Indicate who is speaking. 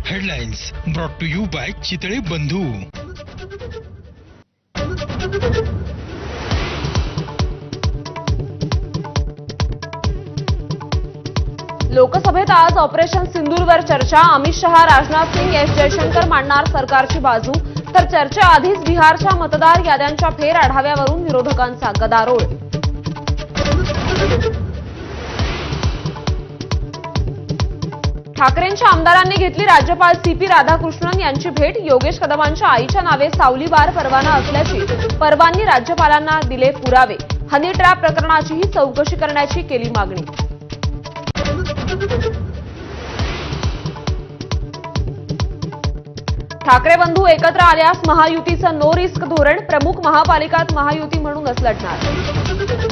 Speaker 1: Headlines brought to you by Chitale Bandhu.
Speaker 2: लोकसभेत आज operation सिंदूरवर चर्चा. अमित शहा, राजनाथ सिंग, एस जयशंकर मांडणार सरकारची बाजू. तर चर्चेआधीच बिहारच्या मतदार याद्यांच्या फेर आढाव्यावरून विरोधकांचा गदारोळ. ठाकरेंच्या आमदारांनी घेतली राज्यपाल सीपी राधाकृष्णन यांची भेट. योगेश कदमांच्या आईच्या नावे सावलीबार परवाना असल्याची परवानगी राज्यपालांना दिले पुरावे. हनी ट्रॅप प्रकरणाचीही चौकशी करण्याची केली मागणी. ठाकरे बंधू एकत्र आल्यास महायुतीचं नो रिस्क धोरण. प्रमुख महापालिकात महायुती म्हणूनच लढणार.